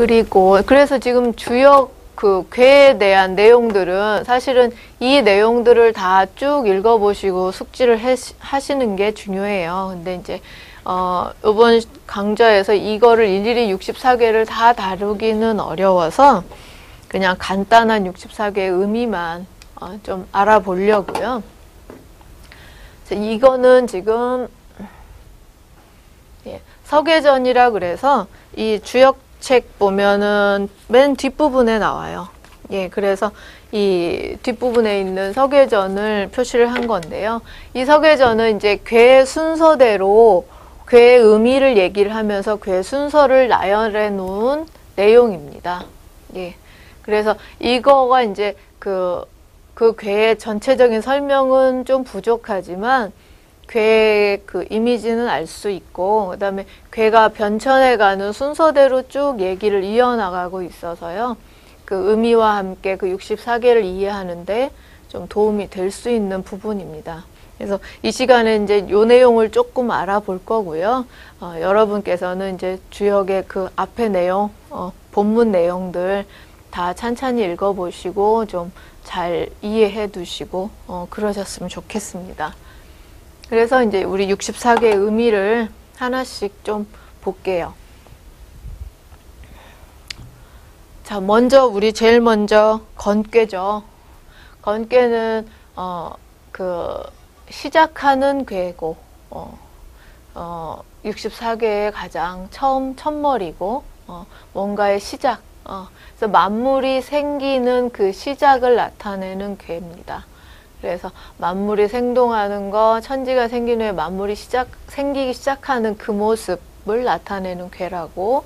그리고 그래서 지금 주역 그 괴에 대한 내용들은 사실은 이 내용들을 다 쭉 읽어보시고 숙지를 하시는 게 중요해요. 근데 이제 이번 강좌에서 이거를 일일이 64개를 다 다루기는 어려워서 그냥 간단한 64개의 의미만 좀 알아보려고요. 이거는 지금 서계전이라 그래서 이 주역책 보면은 맨 뒷부분에 나와요. 예, 그래서 이 뒷부분에 있는 서계전을 표시를 한 건데요. 이 서계전은 이제 괴 순서대로 괴의 의미를 얘기를 하면서 괴 순서를 나열해 놓은 내용입니다. 예. 그래서 이거가 이제 그 괴의 전체적인 설명은 좀 부족하지만 괴의 그 이미지는 알 수 있고, 그 다음에 괴가 변천해가는 순서대로 쭉 얘기를 이어나가고 있어서요. 그 의미와 함께 그 64개를 이해하는데 좀 도움이 될 수 있는 부분입니다. 그래서 이 시간에 이제 요 내용을 조금 알아볼 거고요. 여러분께서는 이제 주역의 그 앞에 내용, 본문 내용들 다 찬찬히 읽어보시고 좀 잘 이해해 두시고 그러셨으면 좋겠습니다. 그래서 이제 우리 64개의 의미를 하나씩 좀 볼게요. 자, 먼저 우리 제일 먼저 건괴죠. 건괴는 그 시작하는 괴고 64개의 가장 첫머리고 뭔가의 시작. 그래서 만물이 생기는 그 시작을 나타내는 괴입니다. 그래서 만물이 생동하는 거, 천지가 생긴 후에 만물이 생기기 시작하는 그 모습을 나타내는 괴라고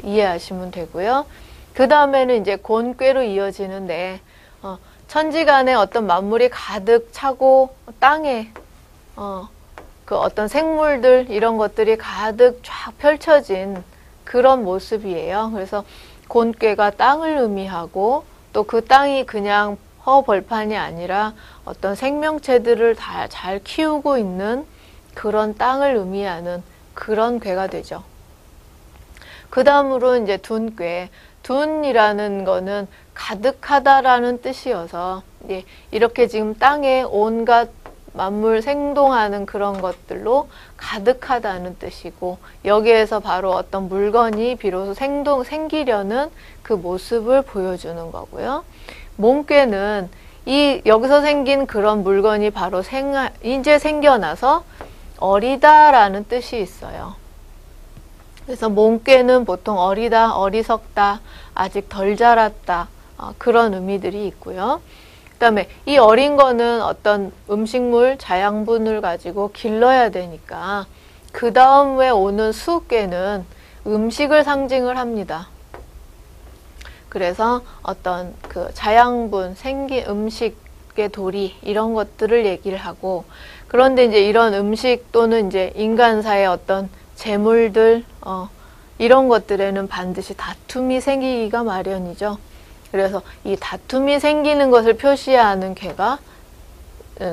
이해하시면 되고요. 그 다음에는 이제 곤괴로 이어지는데, 천지간에 어떤 만물이 가득 차고 땅에 그 어떤 생물들 이런 것들이 가득 쫙 펼쳐진 그런 모습이에요. 그래서 곤괴가 땅을 의미하고 또 그 땅이 그냥 허벌판이 아니라 어떤 생명체들을 다 잘 키우고 있는 그런 땅을 의미하는 그런 괴가 되죠. 그 다음으로 이제 둔괴. 둔이라는 거는 가득하다라는 뜻이어서 이렇게 지금 땅에 온갖 만물 생동하는 그런 것들로 가득하다는 뜻이고, 여기에서 바로 어떤 물건이 비로소 생기려는 그 모습을 보여주는 거고요. 몽괴는 여기서 생긴 그런 물건이 바로 이제 생겨나서 어리다라는 뜻이 있어요. 그래서 몽괴는 보통 어리다, 어리석다, 아직 덜 자랐다, 그런 의미들이 있고요. 그 다음에 이 어린 거는 어떤 음식물, 자양분을 가지고 길러야 되니까 그 다음에 오는 수괴는 음식을 상징을 합니다. 그래서 어떤 그 자양분, 음식의 도리 이런 것들을 얘기를 하고, 그런데 이제 이런 음식 또는 이제 인간사의 어떤 재물들 이런 것들에는 반드시 다툼이 생기기가 마련이죠. 그래서 이 다툼이 생기는 것을 표시하는 괴가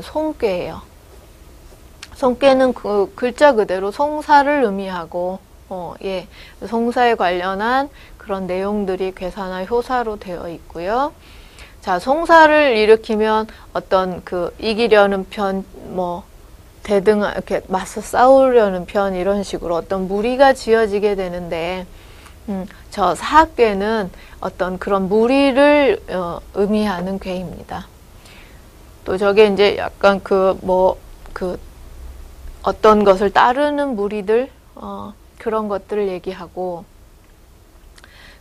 송괴예요. 송괴는 그 글자 그대로 송사를 의미하고 송사에 관련한 그런 내용들이 괴사나 효사로 되어 있고요. 자, 송사를 일으키면 어떤 그 이기려는 편, 대등 이렇게 맞서 싸우려는 편 이런 식으로 어떤 무리가 지어지게 되는데, 저 사괴는 어떤 그런 무리를 의미하는 괴입니다. 또 저게 이제 약간 어떤 것을 따르는 무리들 그런 것들을 얘기하고,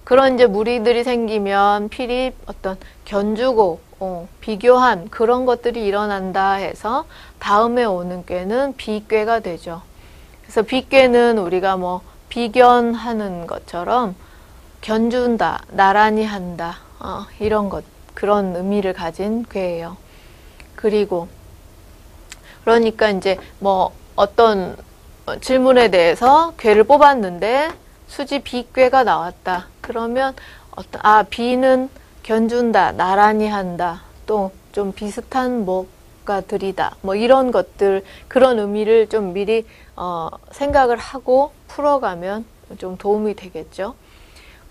그런 이제 무리들이 생기면 필히 어떤 견주고 비교한 그런 것들이 일어난다 해서 다음에 오는 꾀는 비꾀가 되죠. 그래서 비꾀는 우리가 비견하는 것처럼 견준다, 나란히 한다, 이런 것, 그런 의미를 가진 꾀예요. 그리고 그러니까 이제 어떤 질문에 대해서 꾀를 뽑았는데 수지 비꾀가 나왔다. 그러면 비는 견준다, 나란히 한다, 또 좀 비슷한 뭐가 들이다, 이런 것들, 그런 의미를 좀 미리 생각을 하고 풀어가면 좀 도움이 되겠죠.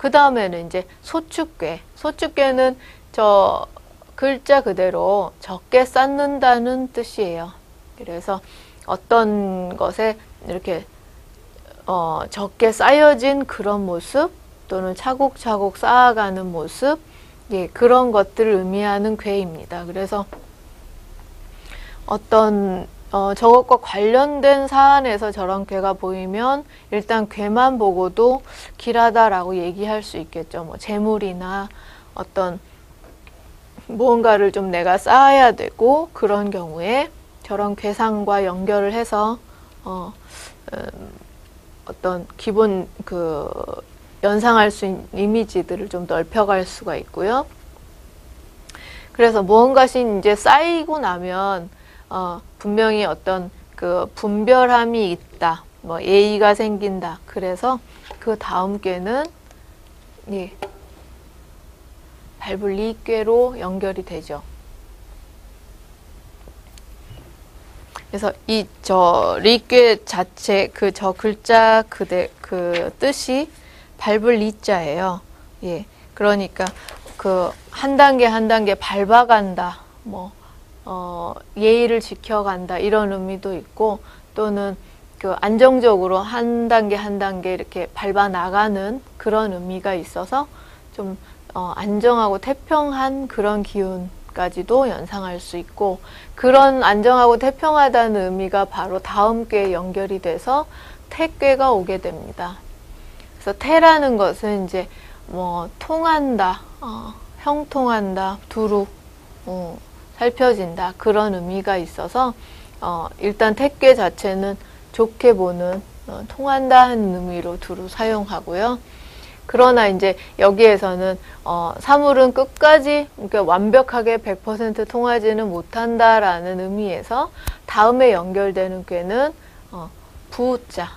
그 다음에는 이제 소축괴. 소축괴는 저 글자 그대로 적게 쌓는다는 뜻이에요. 그래서 어떤 것에 이렇게 적게 쌓여진 그런 모습 또는 차곡차곡 쌓아가는 모습, 예, 그런 것들을 의미하는 괴입니다. 그래서 어떤 저것과 관련된 사안에서 저런 괴가 보이면 일단 괴만 보고도 길하다라고 얘기할 수 있겠죠. 뭐 재물이나 어떤 무언가를 좀 내가 쌓아야 되고 그런 경우에 저런 괴상과 연결을 해서 어떤 기본 연상할 수 있는 이미지들을 좀 넓혀갈 수가 있고요. 그래서 무언가시 이제 쌓이고 나면 분명히 어떤 분별함이 있다, 뭐 예의가 생긴다. 그래서 그 다음 꾀는 예, 발불리꾀로 연결이 되죠. 그래서 리꾀 자체 저 글자 그 뜻이 발불리자예요. 예, 그러니까 한 단계 한 단계 밟아간다, 뭐 예의를 지켜간다 이런 의미도 있고, 또는 안정적으로 한 단계 한 단계 이렇게 밟아 나가는 그런 의미가 있어서 좀 안정하고 태평한 그런 기운까지도 연상할 수 있고, 그런 안정하고 태평하다는 의미가 바로 다음 꾀에 연결이 돼서 태꾀가 오게 됩니다. 그래서 태라는 것은 이제 뭐 통한다, 형통한다, 두루 살펴진다 그런 의미가 있어서 일단 태꾀 자체는 좋게 보는 통한다 하는 의미로 두루 사용하고요. 그러나 이제 여기에서는 사물은 끝까지 그러니까 완벽하게 100% 통하지는 못한다라는 의미에서 다음에 연결되는 꾀는 부자,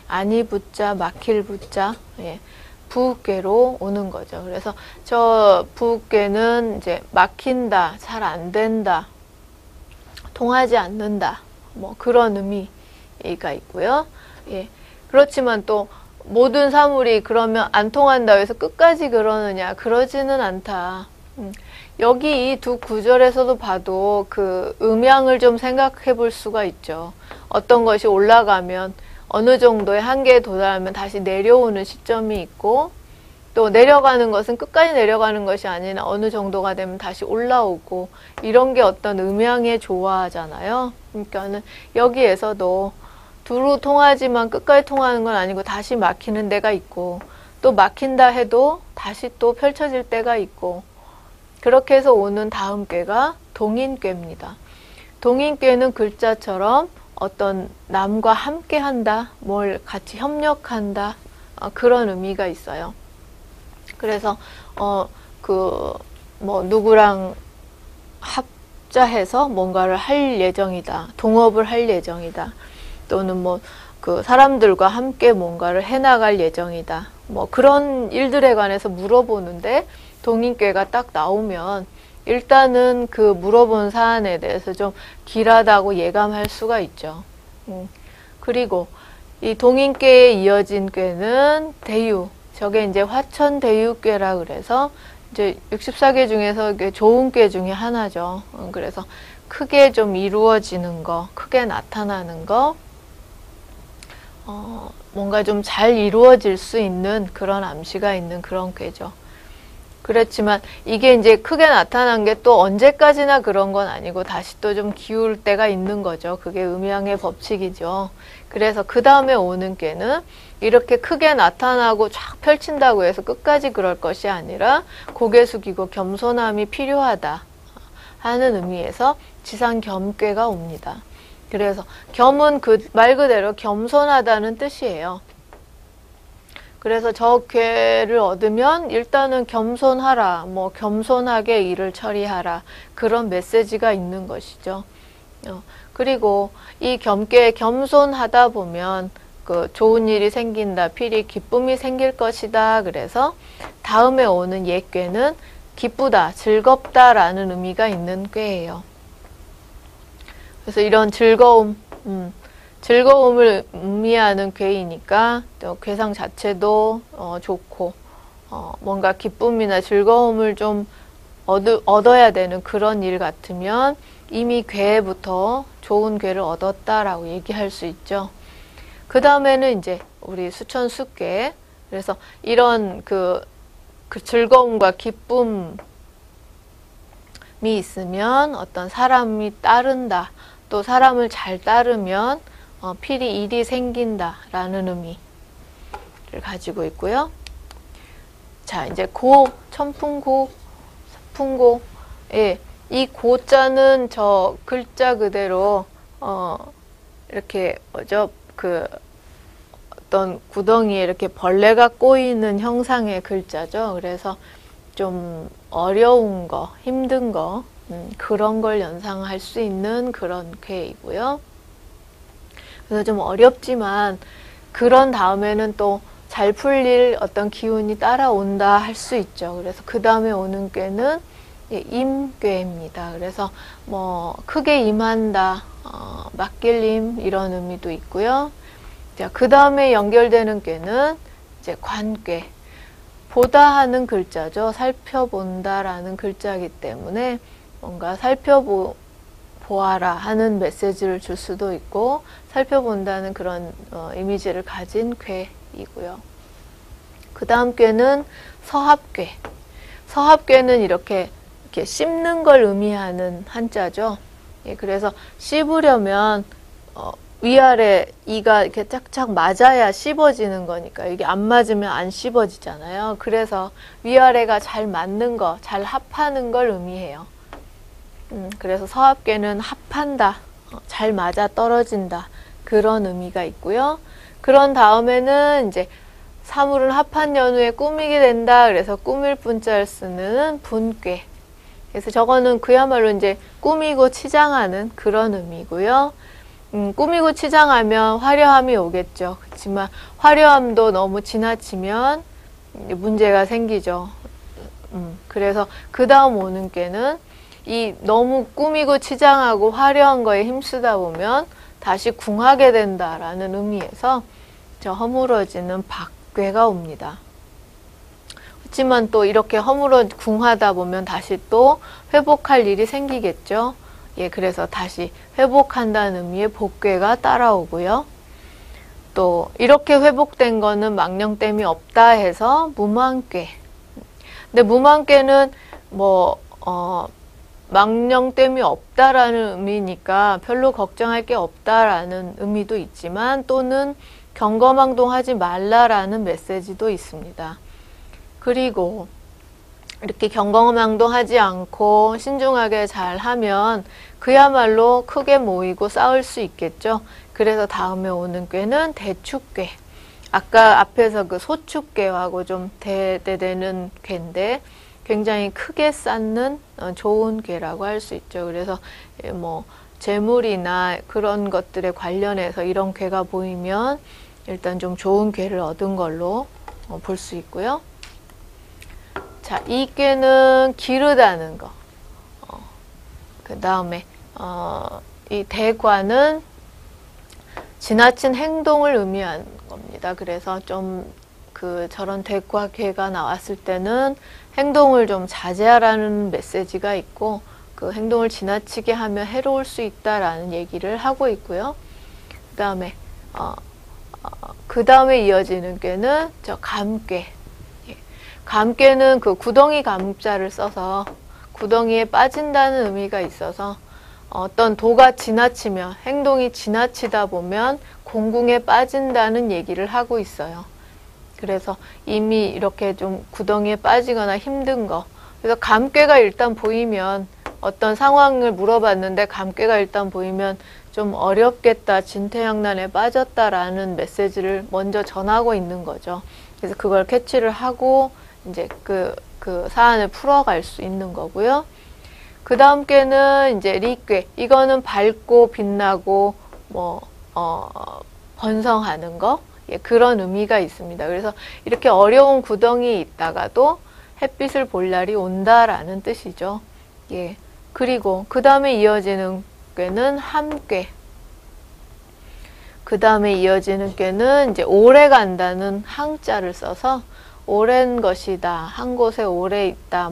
아니 부자, 막힐 부자, 예, 부꾀로 오는 거죠. 그래서 저 부꾀는 이제 막힌다, 잘 안 된다, 통하지 않는다, 뭐 그런 의미가 있고요. 예, 그렇지만 또 모든 사물이 그러면 안 통한다 해서 끝까지 그러느냐, 그러지는 않다. 여기 이 두 구절에서도 봐도 그 음양을 좀 생각해 볼 수가 있죠. 어떤 것이 올라가면 어느 정도의 한계에 도달하면 다시 내려오는 시점이 있고, 또 내려가는 것은 끝까지 내려가는 것이 아니라 어느 정도가 되면 다시 올라오고, 이런 게 어떤 음양의 조화잖아요. 그러니까는 여기에서도 두루 통하지만 끝까지 통하는 건 아니고 다시 막히는 데가 있고, 또 막힌다 해도 다시 또 펼쳐질 때가 있고, 그렇게 해서 오는 다음 꾀가 동인꾀입니다. 동인꾀는 글자처럼 어떤 남과 함께 한다, 뭘 같이 협력한다, 그런 의미가 있어요. 그래서 누구랑 합자해서 뭔가를 할 예정이다, 동업을 할 예정이다, 또는 사람들과 함께 뭔가를 해나갈 예정이다, 뭐 그런 일들에 관해서 물어보는데 동인꾀가 딱 나오면 일단은 그 물어본 사안에 대해서 좀 길하다고 예감할 수가 있죠. 그리고 이 동인꾀에 이어진 꾀는 대유, 저게 이제 화천대유꾀라 그래서 이제 64개 중에서 좋은 꾀 중에 하나죠. 그래서 크게 좀 이루어지는 거, 크게 나타나는 거, 뭔가 좀 잘 이루어질 수 있는 그런 암시가 있는 그런 꾀죠. 그렇지만 이게 이제 크게 나타난 게 또 언제까지나 그런 건 아니고 다시 또 좀 기울 때가 있는 거죠. 그게 음양의 법칙이죠. 그래서 그 다음에 오는 꾀는 이렇게 크게 나타나고 쫙 펼친다고 해서 끝까지 그럴 것이 아니라 고개 숙이고 겸손함이 필요하다 하는 의미에서 지상겸꾀가 옵니다. 그래서 겸은 그 말 그대로 겸손하다는 뜻이에요. 그래서 저 꾀를 얻으면 일단은 겸손하라, 뭐 겸손하게 일을 처리하라, 그런 메시지가 있는 것이죠. 그리고 이 겸꾀에 겸손하다 보면 좋은 일이 생긴다, 필히 기쁨이 생길 것이다. 그래서 다음에 오는 옛꾀는 기쁘다, 즐겁다라는 의미가 있는 꾀예요. 그래서 이런 즐거움을 의미하는 꾀이니까 또 꾀상 자체도 좋고, 뭔가 기쁨이나 즐거움을 좀 얻어야 되는 그런 일 같으면 이미 괴부터 좋은 괴를 얻었다라고 얘기할 수 있죠. 그 다음에는 이제 우리 수천수괴. 그래서 이런 그 즐거움과 기쁨이 있으면 어떤 사람이 따른다. 또 사람을 잘 따르면 필히 일이 생긴다라는 의미를 가지고 있고요. 자, 이제 천풍고, 사풍고. 예, 이 고자는 저 글자 그대로 이렇게 어떤 구덩이에 이렇게 벌레가 꼬이는 형상의 글자죠. 그래서 좀 어려운 거, 힘든 거, 그런 걸 연상할 수 있는 그런 괴이고요. 그래서 좀 어렵지만 그런 다음에는 또 잘 풀릴 어떤 기운이 따라온다 할 수 있죠. 그래서 그 다음에 오는 꾀는 임꾀입니다. 그래서 뭐 크게 임한다, 맡길림 이런 의미도 있고요. 자, 그 다음에 연결되는 꾀는 이제 관꾀. 보다 하는 글자죠. 살펴본다라는 글자이기 때문에 뭔가 살펴보아라 하는 메시지를 줄 수도 있고 살펴본다는 그런 이미지를 가진 꾀이고요. 그 다음 꾀는 서합꾀. 서합꾀는 이렇게 씹는 걸 의미하는 한자죠. 예, 그래서 씹으려면 위아래 이가 이렇게 짝짝 맞아야 씹어지는 거니까 이게 안 맞으면 안 씹어지잖아요. 그래서 위아래가 잘 맞는 거, 잘 합하는 걸 의미해요. 그래서 서합괴는 합한다, 잘 맞아 떨어진다 그런 의미가 있고요. 그런 다음에는 이제 사물은 합한 연후에 꾸미게 된다. 그래서 꾸밀 분자를 쓰는 분괴. 그래서 저거는 그야말로 이제 꾸미고 치장하는 그런 의미고요. 꾸미고 치장하면 화려함이 오겠죠. 그렇지만 화려함도 너무 지나치면 문제가 생기죠. 그래서 그 다음 오는 꾀는 이 너무 꾸미고 치장하고 화려한 거에 힘쓰다 보면 다시 궁하게 된다라는 의미에서 저 허물어지는 박괴가 옵니다. 그렇지만 또 이렇게 궁하다 보면 다시 또 회복할 일이 생기겠죠. 예, 그래서 다시 회복한다는 의미의 복괴가 따라오고요. 또 이렇게 회복된 거는 망령됨이 없다 해서 무망괴. 근데 무망괴는 망령됨이 없다라는 의미니까 별로 걱정할 게 없다라는 의미도 있지만 또는 경거망동하지 말라라는 메시지도 있습니다. 그리고 이렇게 경거망동하지 않고 신중하게 잘 하면 그야말로 크게 모이고 싸울 수 있겠죠. 그래서 다음에 오는 꾀는 대축괴. 아까 앞에서 그 소축괴하고 좀 대되는 꾀인데 굉장히 크게 쌓는 좋은 꾀라고 할 수 있죠. 그래서 뭐 재물이나 그런 것들에 관련해서 이런 꾀가 보이면 일단 좀 좋은 꾀를 얻은 걸로 볼 수 있고요. 자, 이 꾀는 기르다는 거. 그 다음에 이 대과는 지나친 행동을 의미하는 겁니다. 그래서 좀 저런 대과 꾀가 나왔을 때는 행동을 좀 자제하라는 메시지가 있고 그 행동을 지나치게 하면 해로울 수 있다라는 얘기를 하고 있고요. 그 다음에 이어지는 꾀는 저 감꾀. 감꾀는 그 구덩이 감자를 써서 구덩이에 빠진다는 의미가 있어서 어떤 도가 지나치면 행동이 지나치다 보면 공궁에 빠진다는 얘기를 하고 있어요. 그래서 이미 이렇게 좀 구덩이에 빠지거나 힘든 거. 그래서 감꾀가 일단 보이면 어떤 상황을 물어봤는데 감꾀가 일단 보이면 좀 어렵겠다, 진퇴양난에 빠졌다라는 메시지를 먼저 전하고 있는 거죠. 그래서 그걸 캐치를 하고 이제 그 사안을 풀어갈 수 있는 거고요. 그 다음 꾀는 이제 리꾀. 이거는 밝고 빛나고 번성하는 거. 예, 그런 의미가 있습니다. 그래서 이렇게 어려운 구덩이에 있다가도 햇빛을 볼 날이 온다라는 뜻이죠. 예. 그리고 그 다음에 이어지는 꾀는 함꾀. 그 다음에 이어지는 꾀는 이제 오래 간다는 항자를 써서 오랜 것이다, 한 곳에 오래 있다,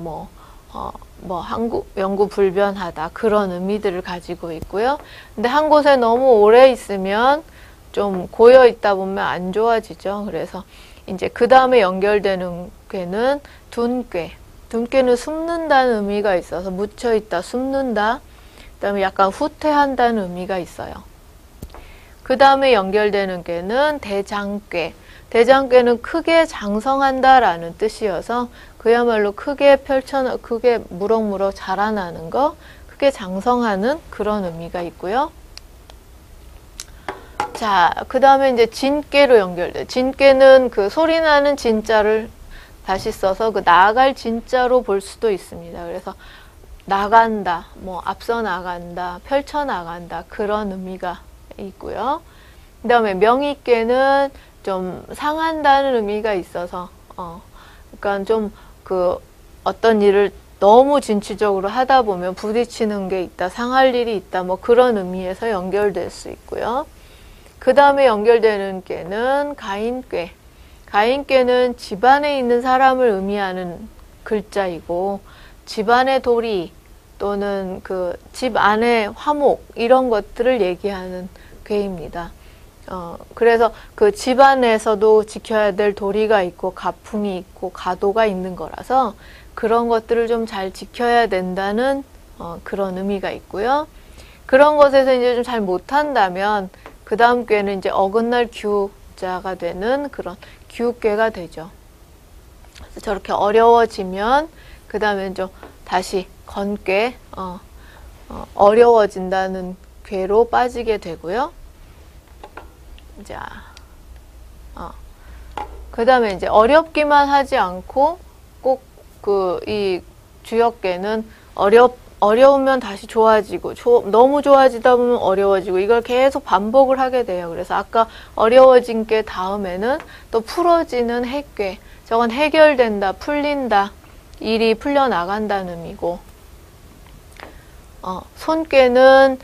영구 불변하다, 그런 의미들을 가지고 있고요. 근데 한 곳에 너무 오래 있으면 좀 고여 있다 보면 안 좋아지죠. 그래서 이제 그 다음에 연결되는 꾀는 둔꾀. 둔꾀는 숨는다는 의미가 있어서 묻혀 있다, 숨는다. 그다음에 약간 후퇴한다는 의미가 있어요. 그 다음에 연결되는 꾀는 대장꾀. 대장꾀는 크게 장성한다라는 뜻이어서 그야말로 크게 크게 무럭무럭 자라나는 거, 크게 장성하는 그런 의미가 있고요. 자, 그 다음에 이제 진꾀로 연결돼. 진꾀는 그 소리나는 진자를 다시 써서 그 나아갈 진자로 볼 수도 있습니다. 그래서 나간다, 앞서 나간다, 펼쳐 나간다, 그런 의미가 있고요. 그 다음에 명의꾀는 좀 상한다는 의미가 있어서, 그러니까 좀 어떤 일을 너무 진취적으로 하다 보면 부딪히는 게 있다, 상할 일이 있다, 그런 의미에서 연결될 수 있고요. 그 다음에 연결되는 꾀는 가인꾀. 가인꾀는 집안에 있는 사람을 의미하는 글자이고, 집안의 도리 또는 그 집 안의 화목, 이런 것들을 얘기하는 꾀입니다. 그래서 그 집안에서도 지켜야 될 도리가 있고 가풍이 있고 가도가 있는 거라서 그런 것들을 좀 잘 지켜야 된다는 그런 의미가 있고요. 그런 것에서 이제 좀 잘 못한다면 그 다음 꾀는 이제 어긋날 규자가 되는 그런 규꾀가 되죠. 그래서 저렇게 어려워지면 그 다음에 좀 다시 건꾀, 어려워진다는 꾀로 빠지게 되고요. 자, 그 다음에 이제 어렵기만 하지 않고 꼭 이 주역계는 어려우면 다시 좋아지고, 너무 좋아지다 보면 어려워지고, 이걸 계속 반복을 하게 돼요. 그래서 아까 어려워진 게 다음에는 또 풀어지는 해괴. 저건 해결된다, 풀린다, 일이 풀려나간다는 의미고, 손괴는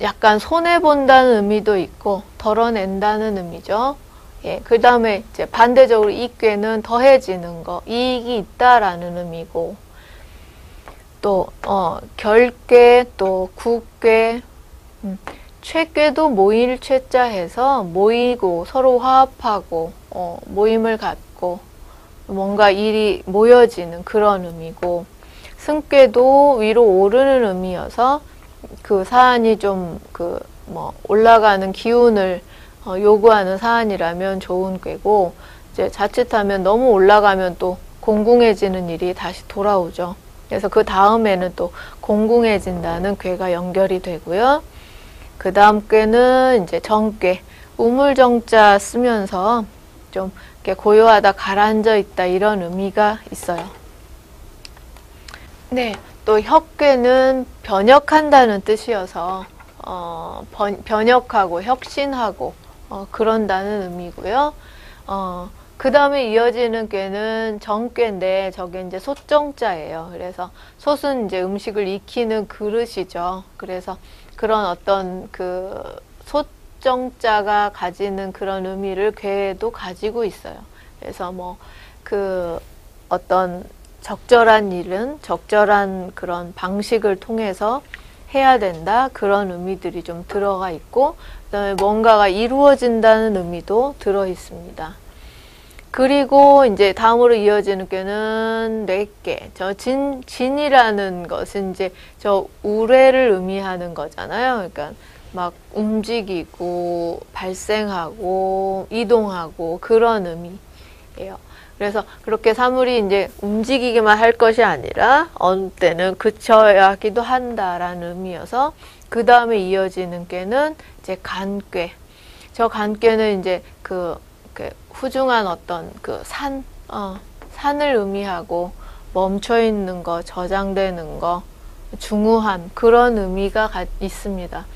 약간 손해본다는 의미도 있고, 덜어낸다는 의미죠. 예, 그 다음에 이제 반대적으로 이괴는 더해지는 거, 이익이 있다라는 의미고, 또, 결괴, 또 구괴, 최괴도 모일 최자 해서 모이고, 서로 화합하고, 모임을 갖고, 뭔가 일이 모여지는 그런 의미고, 승괴도 위로 오르는 의미여서 그 사안이 좀 올라가는 기운을 요구하는 사안이라면 좋은 꾀고, 이제 자칫하면 너무 올라가면 또 공궁해지는 일이 다시 돌아오죠. 그래서 그 다음에는 또 공궁해진다는 꾀가 연결이 되고요. 그 다음 꾀는 이제 정꾀, 우물정자 쓰면서 좀 이렇게 고요하다, 가라앉아 있다, 이런 의미가 있어요. 네, 또 혁괴는 변혁한다는 뜻이어서 변혁하고 혁신하고 그런다는 의미고요. 그 다음에 이어지는 꾀는 정꾀인데 저게 이제 솥정자예요. 그래서 솥은 이제 음식을 익히는 그릇이죠. 그래서 그런 어떤 그 솥정자가 가지는 그런 의미를 꾀에도 가지고 있어요. 그래서 어떤 적절한 일은 적절한 그런 방식을 통해서 해야 된다, 그런 의미들이 좀 들어가 있고, 그다음에 뭔가가 이루어진다는 의미도 들어 있습니다. 그리고 이제 다음으로 이어지는 꾀는 뇌괴. 저 진이라는 것은 이제 저 우레를 의미하는 거잖아요. 그러니까 막 움직이고 발생하고 이동하고 그런 의미예요. 그래서 그렇게 사물이 이제 움직이기만 할 것이 아니라 어느 때는 그쳐야 하기도 한다라는 의미여서, 그 다음에 이어지는 꾀는 이제 간꾀. 저 간꾀는 이제 그 후중한 어떤 산을 의미하고 멈춰 있는 거, 저장되는 거, 중후한 그런 의미가 있습니다.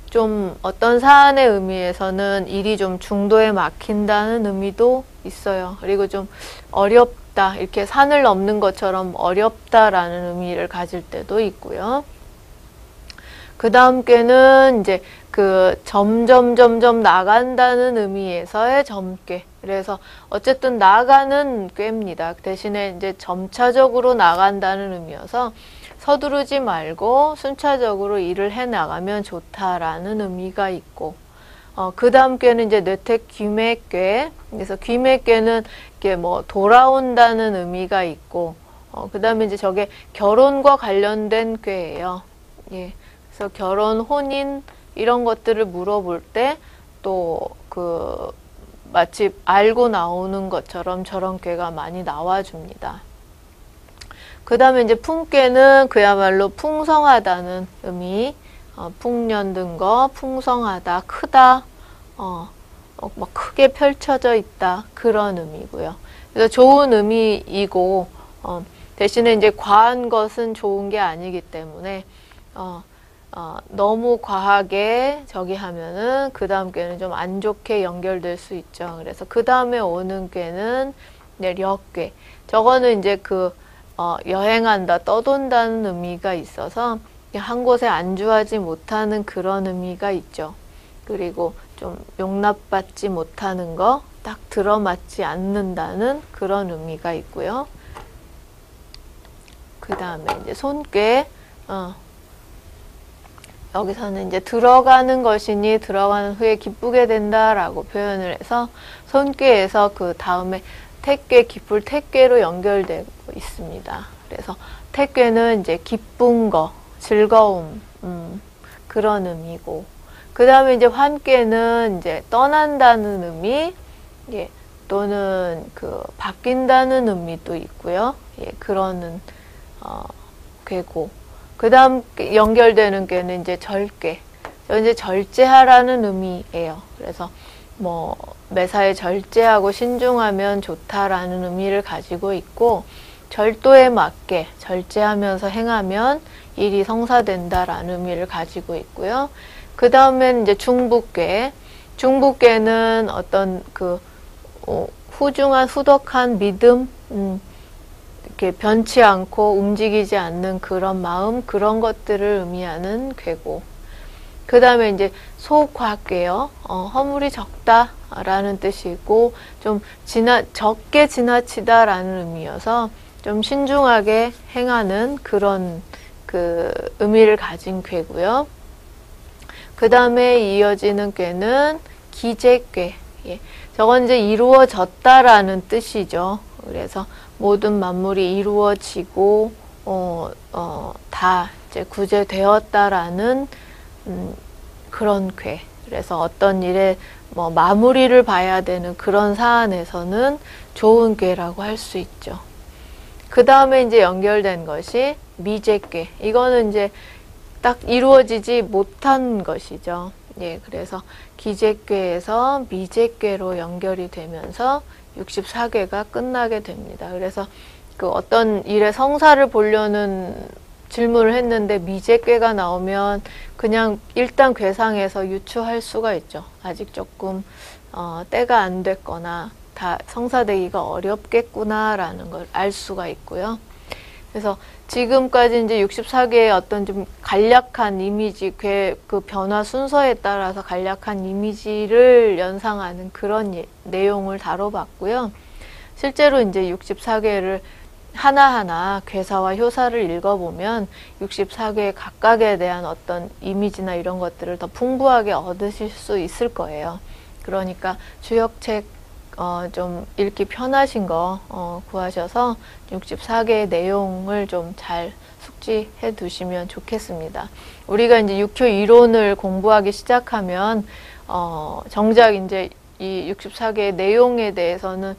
좀 어떤 사안의 의미에서는 일이 좀 중도에 막힌다는 의미도 있어요. 그리고 좀 어렵다, 이렇게 산을 넘는 것처럼 어렵다라는 의미를 가질 때도 있고요. 그 다음 꾀는 이제 점점 나간다는 의미에서의 점괘. 그래서 어쨌든 나가는 꾀입니다. 대신에 이제 점차적으로 나간다는 의미여서 서두르지 말고 순차적으로 일을 해 나가면 좋다라는 의미가 있고, 그 다음 꾀는 이제 뇌택 귀매꾀. 그래서 귀매꾀는 이게 뭐 돌아온다는 의미가 있고, 그 다음에 이제 저게 결혼과 관련된 꾀예요. 예. 그래서 결혼, 혼인, 이런 것들을 물어볼 때 또 마치 알고 나오는 것처럼 저런 꾀가 많이 나와줍니다. 그 다음에 이제 풍꾀는 그야말로 풍성하다는 의미, 풍년든 거, 풍성하다, 크다, 막 크게 펼쳐져 있다, 그런 의미고요. 그래서 좋은 의미이고, 대신에 이제 과한 것은 좋은 게 아니기 때문에, 너무 과하게 저기 하면은 그 다음 꾀는 좀 안 좋게 연결될 수 있죠. 그래서 그 다음에 오는 꾀는 력꾀. 저거는 이제 여행한다, 떠돈다는 의미가 있어서 한 곳에 안주하지 못하는 그런 의미가 있죠. 그리고 좀 용납받지 못하는 거, 딱 들어맞지 않는다는 그런 의미가 있고요. 그 다음에 이제 손꾀. 여기서는 이제 들어가는 것이니 들어가는 후에 기쁘게 된다라고 표현을 해서 손꾀에서 그 다음에 택꾀, 기쁠 택꾀로 연결되고 있습니다. 그래서 택꾀는 이제 기쁜 거, 즐거움, 그런 의미고, 그 다음에 이제 환꾀는 이제 떠난다는 의미, 예, 또는 바뀐다는 의미도 있고요. 예, 그런 꾀고, 그 다음 연결되는 꾀는 이제 절꾀. 이제 절제하라는 의미예요. 그래서 뭐 매사에 절제하고 신중하면 좋다라는 의미를 가지고 있고, 절도에 맞게 절제하면서 행하면 일이 성사된다라는 의미를 가지고 있고요. 그 다음엔 이제 중부꾀. 중부꾀는 어떤 후중한 후덕한 믿음, 이렇게 변치 않고 움직이지 않는 그런 마음, 그런 것들을 의미하는 꾀고, 그 다음에 이제 소과꾀요. 허물이 적다라는 뜻이고, 좀 적게 지나치다라는 의미여서 좀 신중하게 행하는 그런 의미를 가진 꾀고요. 그 다음에 이어지는 꾀는 기재꾀. 예. 저건 이제 이루어졌다라는 뜻이죠. 그래서 모든 만물이 이루어지고 다 이제 구제되었다라는 그런 꾀. 그래서 어떤 일에 뭐 마무리를 봐야 되는 그런 사안에서는 좋은 꾀라고 할 수 있죠. 그 다음에 이제 연결된 것이 미재꾀. 이거는 이제 딱 이루어지지 못한 것이죠. 예, 그래서 기재꾀에서 미재꾀로 연결이 되면서 64꾀가 끝나게 됩니다. 그래서 어떤 일의 성사를 보려는 질문을 했는데 미재꾀가 나오면 그냥 일단 꾀상에서 유추할 수가 있죠. 아직 조금 때가 안 됐거나 다 성사되기가 어렵겠구나라는 걸 알 수가 있고요. 그래서 지금까지 이제 64개의 어떤 좀 간략한 이미지, 그 변화 순서에 따라서 간략한 이미지를 연상하는 그런 내용을 다뤄봤고요. 실제로 이제 64개를 하나하나 궤사와 효사를 읽어보면 64개 각각에 대한 어떤 이미지나 이런 것들을 더 풍부하게 얻으실 수 있을 거예요. 그러니까 주역책 좀 읽기 편하신 거 구하셔서 64개의 내용을 좀 잘 숙지해 두시면 좋겠습니다. 우리가 이제 육효 이론을 공부하기 시작하면 정작 이제 이 64개의 내용에 대해서는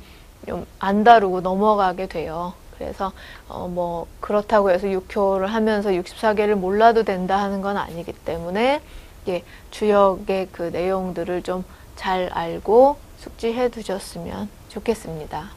좀 안 다루고 넘어가게 돼요. 그래서 뭐 그렇다고 해서 육효를 하면서 64개를 몰라도 된다 하는 건 아니기 때문에 예, 주역의 그 내용들을 좀 잘 알고 숙지해 두셨으면 좋겠습니다.